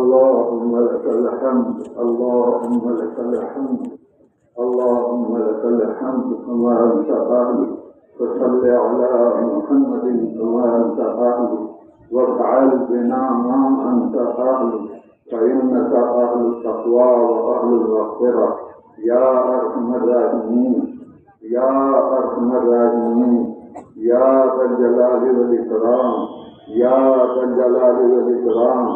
اللهم لك الحمد، اللهم لك الحمد، اللهم لك الحمد كما أنت أهل. فصل على محمد كما أنت أهل، وافعل بنا ما أنت أهل، فإنك أهل التقوى وأهل المغفرة يا أرحم الراحمين، يا أرحم الراحمين، يا ذا الجلال والإكرام، يا ذا الجلال والإكرام،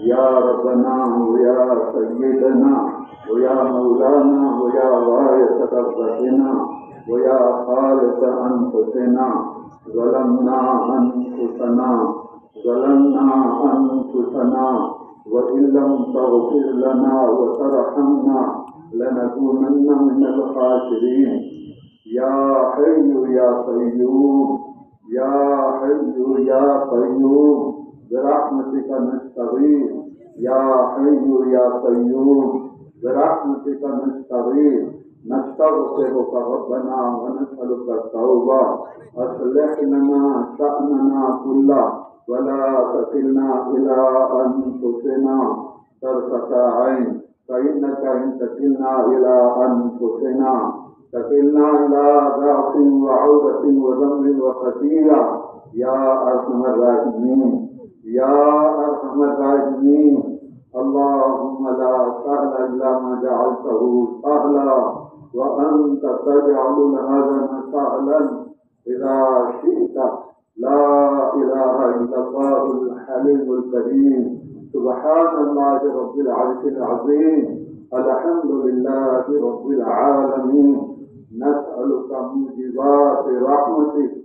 يا ربنا ويا سيدنا ويا مولانا ويا غاية رغبتنا ويا خالق أنفسنا. ظلمنا أنفسنا وإن لم تغفر لنا وترحمنا لنكونن من الخاسرين. يا حي يا قيوم، يا حي يا قيوم، برحمتك نستغيث. يا حي يا قيوم، برحمتك نستغيث. نستغفرك ربنا ونسألك التوبة. أصلح لنا شأننا كله ولا تكلنا إلى أنفسنا طرفة عين، فإنك إن تكلنا إلى أنفسنا تكلنا إلى ضعف وعورة وذنب وخطيئة. يا أرحم الراحمين، يا أرحم الراحمين. اللهم لا سهل إلا ما جعلته سهلا، وأنت تجعل الحزن سهلا إذا شئت. لا إله إلا الله الحليم الكريم. سبحان الله رب العرش العظيم. الحمد لله رب العالمين. نسألك موجبات رحمتك،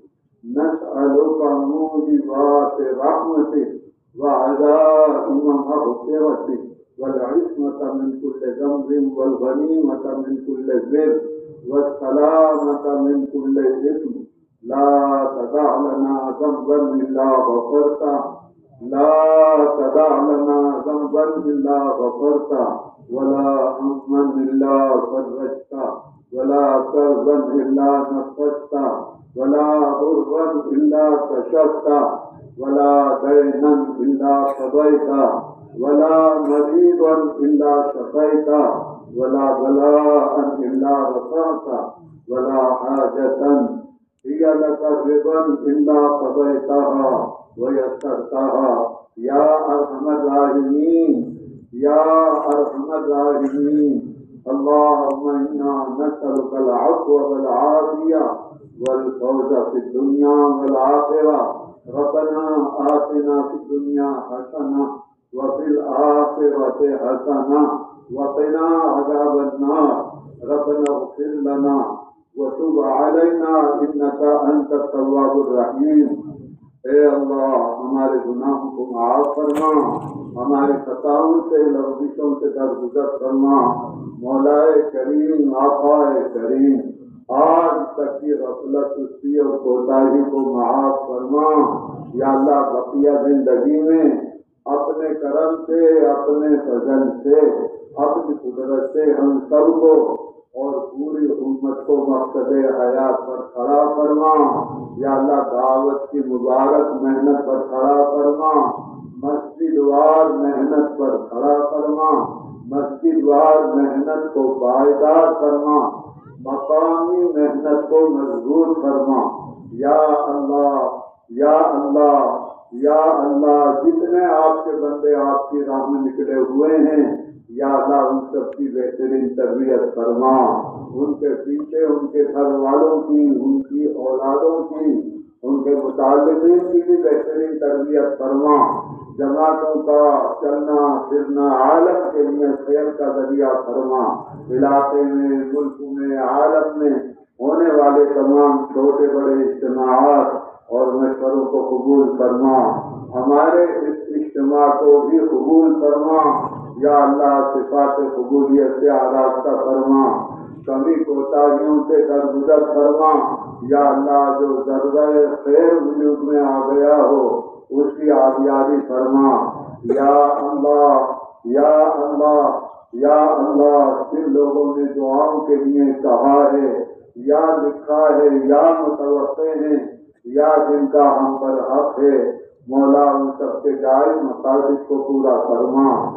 نسألك موجبات رحمتك وعزائم مغفرتك والعصمة من كل ذنب والغنيمة من كل بر والسلامة من كل إثم. لا تدع لنا ذنبا إلا غفرته، لا تدع لنا ذنبا إلا غفرته، ولا هما إلا فرجته، ولا كربا إلا نفسته، ولا ضرا إلا كشفته، ولا دينا إلا قضيته، ولا مريضا إلا شفيته، ولا بلاء إلا رفعته، ولا حاجة هي لك رضا إلا قضيتها ويسرتها. يا أرحم الراحمين، يا أرحم الراحمين. اللهم إنا نسألك العفو والعافية والفوز في الدنيا والآخرة. ربنا آتنا في الدنيا حسنة وفي الآخرة حسنة وقنا عذاب النار. ربنا اغفر لنا وتب علينا إنك أنت التواب الرحيم. اے اللہ ہمارے گناہوں کو معاف فرما، ہماری خطاؤں سے لغزشوں سے درگزر فرما۔ مولائے کریم، آقائے کریم، آج تک کی غفلت، سستی اور کوتاہی کو معاف فرما۔ یا اللہ بقیہ زندگی میں اپنے کرم سے، اپنے فضل سے، اپنی قدرت سے ہم سب کو اور پوری امت کو مقصد حیات پر کھڑا فرما۔ یا اللہ دعوت کی مبارک محنت پر کھڑا فرما، مسجد وار محنت پر کھڑا فرما، مسجد وار محنت کو پائیدار فرما، مقامی محنت کو مضبوط فرما۔ یا اللہ، یا اللہ، یا اللہ، جتنے آپ کے بندے آپ کی راہ میں نکلے ہوئے ہیں یا اللہ ان سب کی بہترین تربیت فرما، ان کے پیچھے ان کے گھر والوں کی، ان کی اولادوں کی، ان کے متعلقین کی بھی بہترین تربیت فرما۔ جماعتوں کا چلنا پھرنا عالم کے لیے خیر کا ذریعہ فرما۔ علاقے میں، ملک میں، عالم میں ہونے والے تمام چھوٹے بڑے اجتماعات اور مشوروں کو قبول فرما۔ ہمارے اس اجتماع کو بھی قبول فرما۔ یا اللہ صفات قبولیت سے آراستہ فرما، کمی کوتاہیوں سے درگزر فرما۔ یا اللہ جو ذرہ خیر وجود میں آ گیا ہو اس کی آبیاری فرما۔ یا اللہ، یا اللہ، یا اللہ، جن لوگوں نے دعاؤں کے لیے کہا ہے یا لکھا ہے یا متوقع ہیں یا جن کا ہم پر حق ہے، مولا ان سب کے جائز مقاصد کو پورا فرما۔